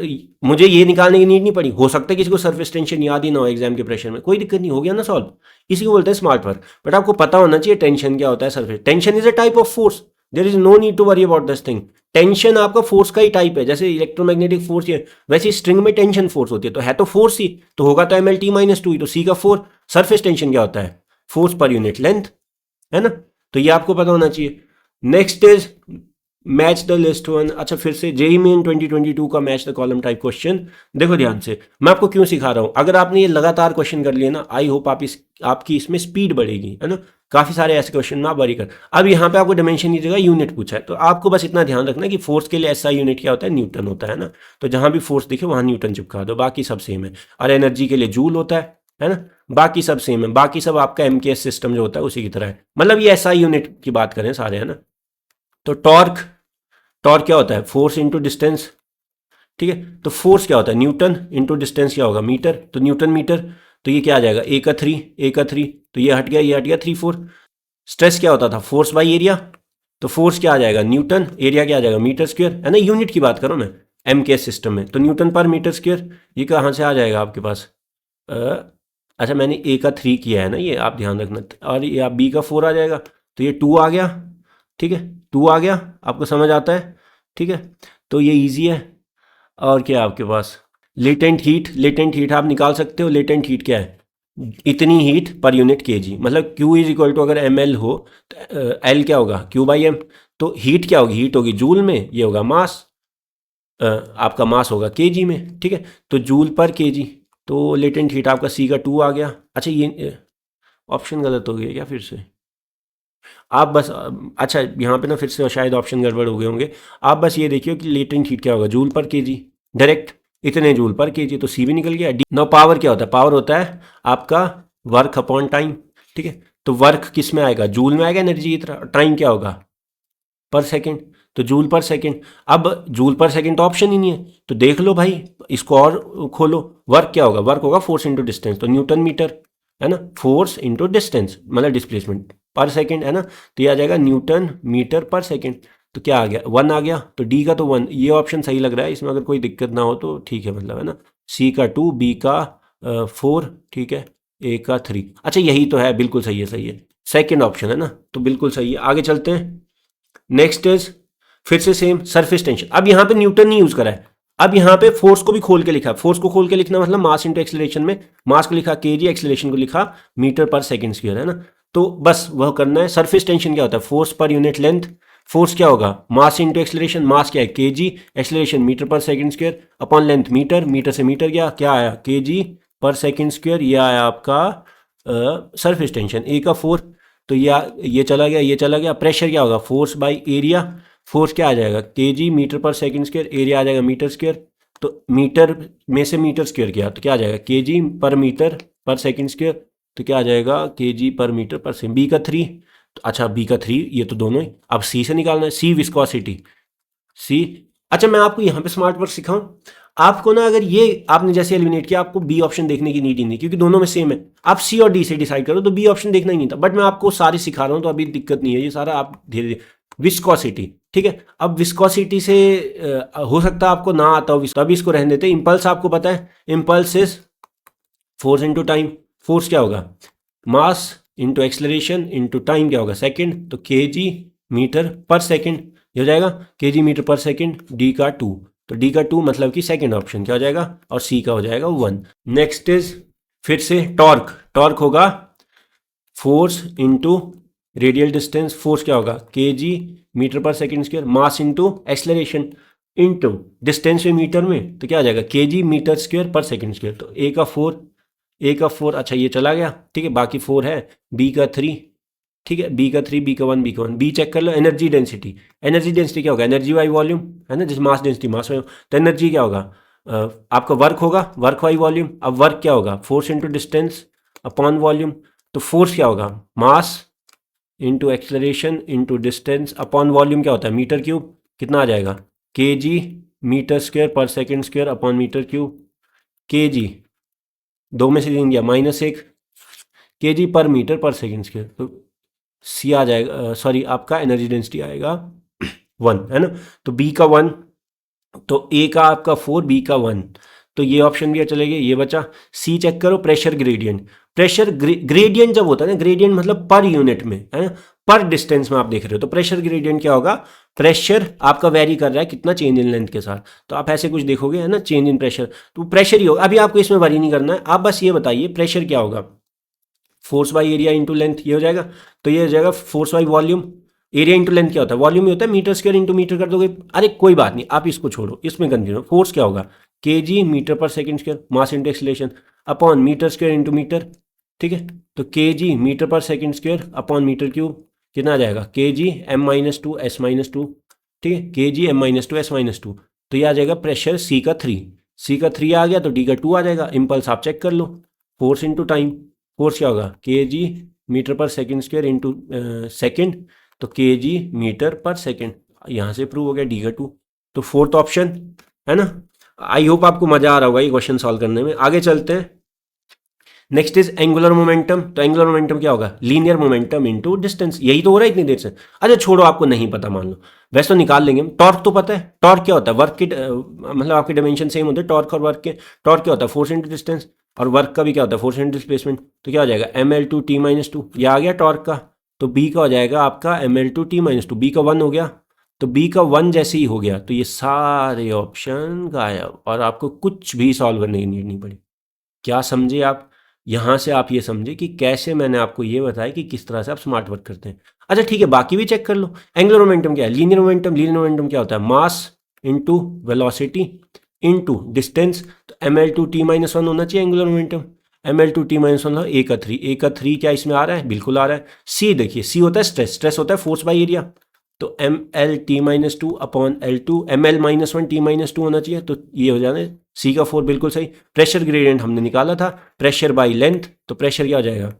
मुझे ये निकालने की नीड नहीं पड़ी, हो सकता है किसी को सरफेस टेंशन याद ही ना हो एग्जाम के प्रेशर में, कोई दिक्कत नहीं, हो गया ना सॉल्व, इसी को बोलते हैं स्मार्ट वर्क। बट आपको पता होना चाहिए टेंशन क्या होता है, surface tension is a type of force, there is no need to worry about this thing. Tension आपका फोर्स का ही टाइप है, जैसे इलेक्ट्रोमैग्नेटिक फोर्स है वैसे स्ट्रिंग में टेंशन फोर्स होती है, तो है तो फोर्स ही, तो होगा तो ml-t-2 ही, तो सी का 4। सरफेस टेंशन क्या होता है, फोर्स पर यूनिट लेंथ, है ना, तो ये आपको पता होना चाहिए। Next is match the list one. अच्छा फिर से जेईई मेन 2022 का match the column type question, देखो ध्यान से, मैं आपको क्यों सिखा रहा हूँ, अगर आपने ये लगातार क्वेश्चन कर लिए ना, आई होप आपकी इसमें स्पीड बढ़ेगी, है ना। काफ़ी सारे ऐसे क्वेश्चन में आप बारी कर, अब यहाँ पे आपको डायमेंशन की जगह यूनिट पूछा है, तो आपको बस इतना ध्यान रखना कि फोर्स के लिए ऐसा यूनिट क्या होता है, न्यूटन होता है ना, तो जहाँ भी फोर्स दिखे वहाँ न्यूटन चिपका दो, बाकी सब सेम है। और एनर्जी के लिए जूल होता है ना, बाकी सब सेम है, बाकी सब आपका एमकेएस सिस्टम जो होता है उसी की तरह है, मतलब ये ऐसा यूनिट की बात करें सारे, है ना। तो टॉर्क क्या होता है, फोर्स इंटू डिस्टेंस, ठीक है, तो फोर्स क्या होता है, न्यूटन इंटू डिस्टेंस क्या होगा, मीटर, तो न्यूटन मीटर, तो ये क्या आ जाएगा ए का 3, ए का 3, तो ये हट गया 3 4। स्ट्रेस क्या होता था, फोर्स बाई एरिया, तो फोर्स क्या आ जाएगा न्यूटन, एरिया क्या आ जाएगा मीटर स्क्वायर, है ना, यूनिट की बात करो मैं एम के सिस्टम में, तो न्यूटन पर मीटर स्क्वायर, ये कहाँ से आ जाएगा आपके पास, अच्छा मैंने ए का 3 किया है ना, ये आप ध्यान रखना, और ये आप बी का 4 आ जाएगा, तो ये 2 आ गया, ठीक है 2 आ गया, आपको समझ आता है, ठीक है, तो ये इजी है। और क्या है आपके पास, लेटेंट हीट आप निकाल सकते हो, लेटेंट हीट क्या है, इतनी हीट पर यूनिट केजी, मतलब Q इज इक्वल टू अगर ml हो तो L क्या होगा Q/m, तो हीट क्या होगी, हीट होगी जूल में, ये होगा मास, आपका मास होगा केजी में, ठीक है, तो जूल पर केजी, तो लेटेंट हीट आपका C का 2 आ गया। अच्छा ये ऑप्शन गलत हो गया क्या फिर से, आप बस अच्छा यहाँ पे ना फिर से शायद ऑप्शन गड़बड़ हो गए होंगे, आप बस ये देखिए कि लेटेंट हीट क्या होगा, जूल पर केजी, डायरेक्ट इतने जूल पर केजी, तो सी भी निकल गया। डी नो पावर क्या होता है, पावर होता है आपका वर्क अपॉन टाइम, ठीक है, तो वर्क किस में आएगा, जूल में आएगा एनर्जी की तरह, टाइम क्या होगा पर सेकेंड, तो जूल पर सेकेंड। अब जूल पर सेकेंड तो ऑप्शन ही नहीं है, तो देख लो भाई इसको और खोलो, वर्क क्या होगा, वर्क होगा फोर्स इंटू डिस्टेंस, तो न्यूटन मीटर, है ना, फोर्स इंटू डिस्टेंस मतलब डिस्प्लेसमेंट पर सेकेंड, है ना, तो ये आ जाएगा न्यूटन मीटर पर सेकेंड, तो क्या आ गया 1 आ गया, तो डी का तो 1, ये ऑप्शन सही लग रहा है, इसमें अगर कोई दिक्कत ना हो तो ठीक है, मतलब है ना, सी का 2, बी का 4, ठीक है, ए का 3, अच्छा यही तो है, बिल्कुल सही है सेकेंड ऑप्शन है ना, तो बिल्कुल सही है। आगे चलते हैं, नेक्स्ट इज फिर से सेम सरफेस टेंशन, अब यहाँ पे न्यूटन नहीं यूज करा है, अब यहाँ पे फोर्स को भी खोल के लिखा, फोर्स को खोल के लिखना मतलब मास इंटू एक्सेलरेशन में मास को लिखा केजी, एक्सेलरेशन को लिखा मीटर पर सेकंड स्क्वायर, है ना, तो बस वह करना है। सरफेस टेंशन क्या होता है, force per unit length, force क्या होगा मास इंटू एक्सेलरेशन, मास क्या है kg, acceleration metre per second square upon length metre, metre से मीटर गया क्या आया केजी पर सेकंड स्क्वायर, ये आया आपका सरफेस टेंशन, ए का 4 तो ये चला गया, ये चला गया। प्रेशर क्या होगा, फोर्स बाई एरिया, फोर्स क्या आ जाएगा KG metre per second square, area आ जाएगा मीटर स्क्वायर, तो मीटर में से मीटर स्क्वायर किया तो क्या आ जाएगा केजी पर मीटर पर सेकंड स्क्वायर, तो क्या आ जाएगा केजी पर मीटर पर सेकंड। बी का 3, तो अच्छा बी का 3 ये तो दोनों ही। अब सी से निकालना है, सी विस्कोसिटी, सी। अच्छा मैं आपको यहाँ पे स्मार्ट वर्क सिखाऊं, आपको ना अगर ये आपने जैसे एलिमिनेट किया, आपको बी ऑप्शन देखने की नीड ही नहीं, क्योंकि दोनों में सेम है। आप सी और डी से डिसाइड करो, तो बी ऑप्शन देखना ही नहीं था, बट मैं आपको सारे सिखा रहा हूँ तो अभी दिक्कत नहीं है, ये सारा आप धीरे धीरे। विस्कोसिटी, ठीक है। अब विस्कोसिटी से हो सकता है आपको ना आता हो, तो अभी इसको रहने देते हैं। इम्पल्स आपको पता है, impulse is force into time. Force क्या होगा, mass into acceleration into time क्या होगा सेकंड, तो केजी मीटर पर सेकंड ये हो जाएगा KG metre per second. D का 2, तो डी का 2 मतलब कि सेकंड ऑप्शन क्या हो जाएगा, और सी का हो जाएगा 1। नेक्स्ट इज फिर से टॉर्क, टॉर्क होगा force into radial distance, force क्या होगा KG metre per second square, mass into acceleration into distance में मीटर में, तो क्या आ जाएगा केजी मीटर स्क्वायर पर सेकंड स्क्वायर। तो ए का 4, ए का 4 अच्छा ये चला गया, ठीक है, बाकी 4 है। बी का 3, ठीक है, बी का 3, बी का 1, बी का 1। बी चेक कर लो, एनर्जी डेंसिटी, एनर्जी डेंसिटी क्या होगा एनर्जी बाई वॉल्यूम, है ना, जैसे मास डेंसिटी मास में, तो एनर्जी क्या होगा आपका वर्क होगा, वर्क बाई वॉल्यूम। अब वर्क क्या होगा force into distance upon volume, तो फोर्स क्या होगा mass into acceleration into distance upon volume क्या होता है मीटर क्यूब, कितना आ जाएगा K G metre square per second square upon metre cube. K G दो में से 3 गया -1 के जी पर मीटर पर सेकेंड स्क्वायर, तो सी आ जाएगा, सॉरी आपका एनर्जी डेंसिटी आएगा 1, है ना। तो बी का 1, तो ए का आपका 4, बी का 1, तो ये ऑप्शन भी चले गए, ये बचा। सी चेक करो, प्रेशर ग्रेडियंट, प्रेशर ग्रेडियंट जब होता है ना, ग्रेडियंट मतलब पर यूनिट में, है ना, पर डिस्टेंस में आप देख रहे हो, तो प्रेशर ग्रेडियंट क्या होगा, प्रेशर आपका वेरी कर रहा है कितना चेंज इन लेंथ के साथ, तो आप ऐसे कुछ देखोगे, है ना, चेंज इन प्रेशर, तो प्रेशर ही होगा। अभी आपको इसमें वरी नहीं करना है, आप बस ये बताइए प्रेशर क्या होगा, force by area into length, ये हो जाएगा। तो ये हो जाएगा force by volume, area into length क्या होता है, वॉल्यूम ही होता है, मीटर स्क्वायर इंटू मीटर कर दोगे। अरे कोई बात नहीं, आप इसको छोड़ो, इसमें कंफ्यूजन। फोर्स क्या होगा K G metre per second square, mass into acceleration upon metre square into metre, ठीक है। तो K G metre per second square upon metre cube कितना आ जाएगा के जी m-2 s-2, ठीक है, के जी m-2 s-2, तो ये आ जाएगा प्रेशर सी का 3, सी का 3 आ गया तो डी का 2 आ जाएगा। इम्पल्स आप चेक कर लो, फोर्स इंटू टाइम, फोर्स क्या होगा K G metre per second square into second, तो K G metre per second, यहाँ से प्रूव हो गया डी का 2। तो फोर्थ ऑप्शन, है ना। आई होप आपको मजा आ रहा होगा ये क्वेश्चन सॉल्व करने में। आगे चलते हैं, नेक्स्ट इज एंगुलर मोमेंटम। तो एंगुलर मोमेंटम क्या होगा लीनियर मोमेंटम इनटू डिस्टेंस, यही तो हो रहा है इतनी देर से। अच्छा छोड़ो, आपको नहीं पता मान लो, वैसे तो निकाल लेंगे हम। टॉर्क तो पता है, टॉर्क क्या होता है वर्क के मतलब आपके डायमेंशन सेम होते हैं टॉर्क और वर्क के। टॉर्क क्या होता है फोर्स इंटू डिस्टेंस, और वर्क का भी क्या होता है फोर्स इंटू डिस्प्लेसमेंट, तो क्या हो जाएगा ml2 t-2, ये आ गया टॉर्क का। तो बी का हो जाएगा आपका ml2 t-2, बी का 1 हो गया। तो बी का 1 जैसे ही हो गया तो ये सारे ऑप्शन गायब, और आपको कुछ भी सॉल्व करने की नीड नहीं पड़ी। क्या समझे आप, यहाँ से आप ये समझे कि कैसे मैंने आपको ये बताया कि किस तरह से आप स्मार्ट वर्क करते हैं। अच्छा ठीक है, बाकी भी चेक कर लो। एंगुलर मोमेंटम क्या है, लीनियर मोमेंटम, लीनियर मोमेंटम क्या होता है मास इंटू वेलोसिटी इंटू डिस्टेंस, तो ml2 t-1 होना चाहिए एंगुलर मोमेंटम। ml2 t-1 ए का 3, ए का 3 क्या इसमें आ रहा है, बिल्कुल आ रहा है। सी देखिए, सी होता है स्ट्रेस, स्ट्रेस होता है फोर्स बाई एरिया, तो ml t-2 upon l2, ml-1 t-2 होना चाहिए, तो ये हो जाना है सी का 4, बिल्कुल सही। प्रेशर ग्रेडियंट हमने निकाला था, प्रेशर बाई लेंथ, तो प्रेशर क्या हो जाएगा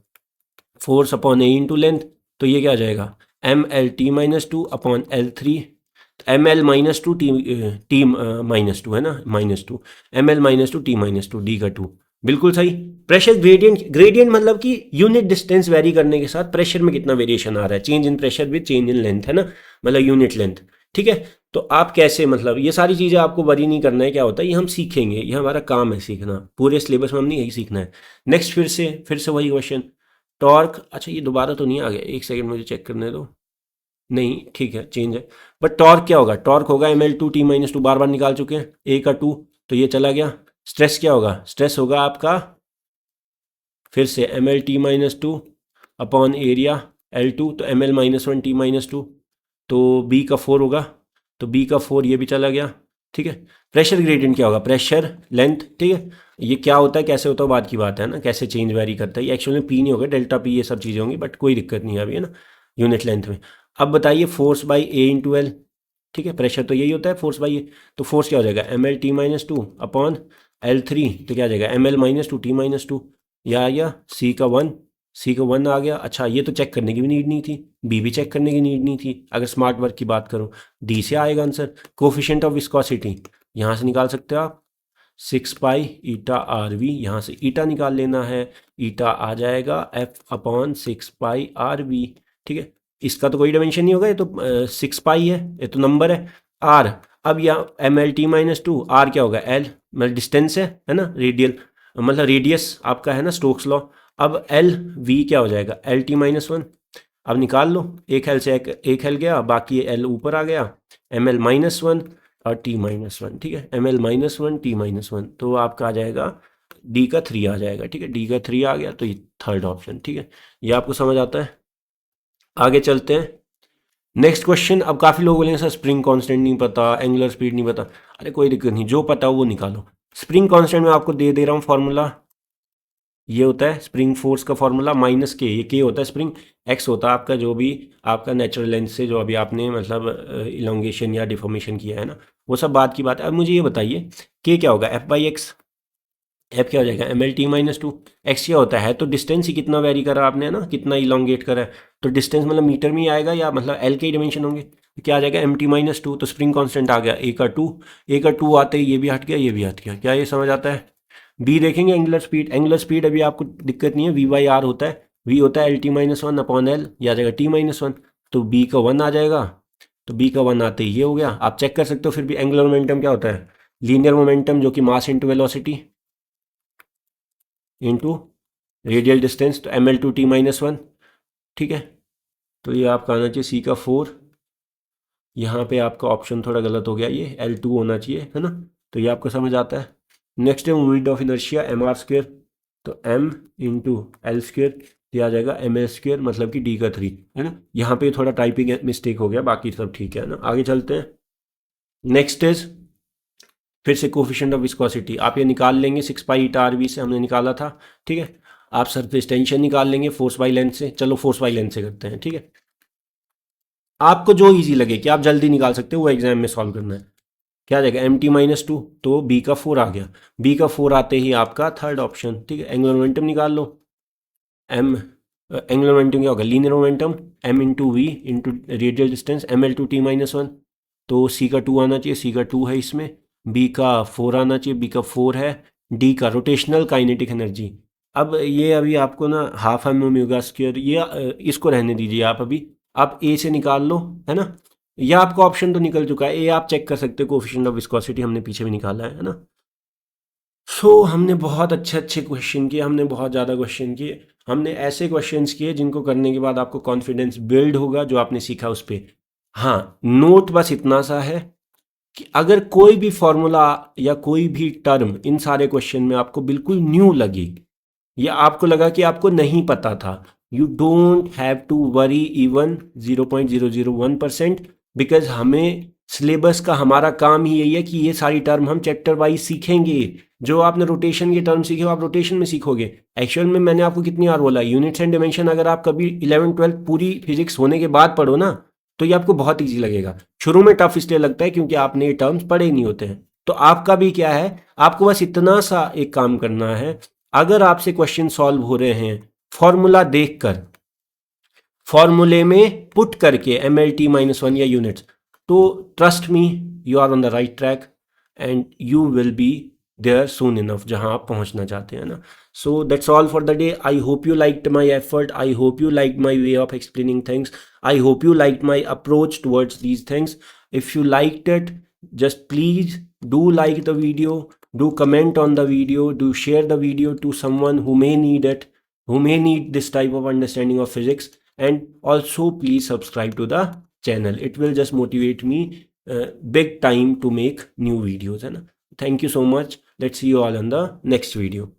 फोर्स अपॉन ए इंटू लेंथ, तो ये क्या हो जाएगा ml t-2 upon l3, ml-2 t-2 है ना, -2 ml-2 t-2 डी का 2, बिल्कुल सही। प्रेशर ग्रेडियंट, ग्रेडियंट मतलब कि यूनिट डिस्टेंस वेरी करने के साथ प्रेशर में कितना वेरिएशन आ रहा है, change in pressure with change in length, है ना, मतलब यूनिट लेंथ, ठीक है। तो आप कैसे, मतलब ये सारी चीज़ें आपको वरी नहीं करना है, क्या होता है ये हम सीखेंगे, ये हमारा काम है सीखना, पूरे सिलेबस में हमने यही सीखना है। नेक्स्ट फिर से वही क्वेश्चन, टॉर्क। अच्छा ये दोबारा तो नहीं आ गया, एक सेकंड मुझे चेक करने दो, नहीं ठीक है चेंज है, बट टॉर्क क्या होगा, टॉर्क होगा ml2 t-2, बार बार निकाल चुके हैं, ए का 2 तो ये चला गया। स्ट्रेस क्या होगा, स्ट्रेस होगा आपका फिर से ml t-2 upon area l2, तो ml-1 t-2, तो b का 4 होगा, तो b का 4 ये भी चला गया, ठीक है। प्रेशर ग्रेडियंट क्या होगा, प्रेशर लेंथ, ठीक है। ये क्या होता है कैसे होता है बात की बात है ना, कैसे चेंज वेरी करता है, ये एक्चुअली में पी नहीं होगा, डेल्टा पी ये सब चीज़ें होंगी, बट कोई दिक्कत नहीं है अभी, है ना, यूनिट लेंथ में। अब बताइए force by A into L, ठीक है, प्रेशर तो यही होता है फोर्स बाई ए, तो फोर्स क्या हो जाएगा m l T minus two upon l three, तो क्या आ जाएगा m l minus two T minus two, या आ गया सी का वन आ गया। अच्छा ये तो चेक करने की भी नीड नहीं थी, बी भी चेक करने की नीड नहीं थी, अगर स्मार्ट वर्क की बात करूँ डी से आएगा आंसर। कोफिशिएंट ऑफ विस्कोसिटी यहाँ से निकाल सकते हो आप, 6 पाई ईटा आर वी, यहाँ से ईटा निकाल लेना है, ईटा आ जाएगा f upon 6 pi r v, ठीक है। इसका तो कोई डायमेंशन नहीं होगा, ये तो 6 पाई है, ये तो नंबर है। आर, अब यहाँ m l T minus two, r क्या होगा एल, मतलब डिस्टेंस है ना, रेडियल मतलब रेडियस आपका है ना, स्टोक्स लॉ। अब एल वी क्या हो जाएगा एल टी माइनस वन, अब निकाल लो, एक एल से एक एल गया, बाकी एल ऊपर आ गया, एम एल माइनस वन और टी माइनस वन, ठीक है, m l minus one t minus one, तो आपका आ जाएगा डी का 3 आ जाएगा, ठीक है, डी का 3 आ गया, तो ये थर्ड ऑप्शन, ठीक है। ये आपको समझ आता है। आगे चलते हैं नेक्स्ट क्वेश्चन। अब काफ़ी लोग बोलेंगे सर स्प्रिंग कांस्टेंट नहीं पता, एंगुलर स्पीड नहीं पता, अरे कोई दिक्कत नहीं, जो पता हो वो निकालो। स्प्रिंग कांस्टेंट में आपको दे रहा हूँ फॉर्मूला, ये होता है स्प्रिंग फोर्स का फॉर्मूला माइनस के, ये के होता है स्प्रिंग, एक्स होता है आपका जो भी आपका नेचुरल लेंथ से जो अभी आपने मतलब इलोंगेशन या डिफॉर्मेशन किया है ना, वो सब बात की बात है। अब मुझे ये बताइए के क्या होगा एफ बाई एक्स, एफ क्या हो जाएगा m l T minus two, x क्या होता है तो डिस्टेंस ही कितना वेरी करा आपने, है ना, कितना इलोंगेट करा है, तो डिस्टेंस मतलब मीटर में ही आएगा या मतलब एल के ही डिमेंशन होंगे, तो क्या आ जाएगा एम टी माइनस टू, तो स्प्रिंग कांस्टेंट आ गया ए का टू, ए का टू आते ही ये भी हट गया ये भी हट गया, क्या ये समझ आता है। बी देखेंगे एंगुलर स्पीड, एंगुलर स्पीड अभी आपको दिक्कत नहीं है, वी बाई आर होता है, वी होता है L T minus one upon L, ये आ जाएगा टी माइनस वन, तो बी का वन आ जाएगा, तो बी का वन आते ही ये हो गया। आप चेक कर सकते हो फिर भी एंगुलर मोमेंटम क्या होता है, लीनियर मोमेंटम जो कि mass into velocity into radial distance, तो M L two T minus one, ठीक है। तो ये आपका आना चाहिए सी का 4, यहाँ पे आपका ऑप्शन थोड़ा गलत हो गया, ये एल टू होना चाहिए, है ना, तो ये आपको समझ आता है। नेक्स्ट है moment of inertia m r square, तो एम इंटू एल स्क्वेयर, ये आ जाएगा एम एल स्क्वेयर, मतलब कि डी का 3, है ना, यहाँ पे थोड़ा टाइपिंग मिस्टेक हो गया, बाकी सब ठीक है ना। आगे चलते हैं, नेक्स्ट इज फिर से कोफिशिएंट ऑफ विस्कोसिटी, आप ये निकाल लेंगे 6 पाई ईटा आर वी से हमने निकाला था, ठीक है। आप सरफेस टेंशन निकाल लेंगे फोर्स बाई लेंथ से, चलो फोर्स बाई लेंथ से करते हैं, ठीक है। आपको जो इजी लगे कि आप जल्दी निकाल सकते हो वो एग्जाम में सॉल्व करना है। क्या आ जाएगा एम टी माइनस टू, तो बी का 4 आ गया, बी का 4 आते ही आपका थर्ड ऑप्शन, ठीक है। एंगुलर मोमेंटम निकाल लो, एम एंगुलर मोमेंटम क्या होगा linear momentum, M into V into radial distance, M L two T minus one, तो सी का 2 आना चाहिए, सी का 2 है इसमें, बी का 4 आना चाहिए, बी का 4 है, डी का रोटेशनल काइनेटिक एनर्जी। अब ये अभी आपको ना हाफ एम ओमेगा स्क्वायर, ये इसको रहने दीजिए, आप अभी आप ए से निकाल लो, है ना, या आपका ऑप्शन तो निकल चुका है, ए आप चेक कर सकते हो, कोफिशिएंट ऑफ विस्कोसिटी हमने पीछे भी निकाला है ना। सो हमने बहुत अच्छे अच्छे क्वेश्चन किए, हमने बहुत ज़्यादा क्वेश्चन किए, हमने ऐसे क्वेश्चंस किए जिनको करने के बाद आपको कॉन्फिडेंस बिल्ड होगा जो आपने सीखा उस पर। हाँ, नोट बस इतना सा है कि अगर कोई भी फॉर्मूला या कोई भी टर्म इन सारे क्वेश्चन में आपको बिल्कुल न्यू लगी या आपको लगा कि आपको नहीं पता था, you don't have to worry even 0.001%, because हमें सिलेबस का हमारा काम ही यही है कि ये सारी टर्म हम चैप्टर वाइज सीखेंगे। जो आपने रोटेशन के टर्म सीखे वो आप रोटेशन में सीखोगे। एक्चुअल में मैंने आपको कितनी बार बोला, यूनिट्स एंड डिमेंशन अगर आप कभी 11-12 पूरी फिजिक्स होने के बाद पढ़ो ना, तो ये आपको बहुत ईजी लगेगा। शुरू में टफ इसलिए लगता है क्योंकि आपने ये टर्म्स पढ़े ही नहीं होते हैं। तो आपका भी क्या है, आपको बस इतना सा एक काम करना है, अगर आपसे क्वेश्चन सॉल्व हो रहे हैं फॉर्मूला देखकर, फॉर्मूले में पुट करके m l T minus one या यूनिट्स, तो trust me you are on the right track and you will be there soon enough जहां आप पहुंचना चाहते हैं ना। So that's all for the day. I hope you liked my effort, I hope you liked my way of explaining things, I hope you liked my approach towards these things. If you liked it, just please do like the video, do comment on the video, do share the video to someone who may need it, who may need this type of understanding of physics, and also please subscribe to the channel. It will just motivate me big time to make new videos, है ना। Thank you so much. Let's see you all on the next video.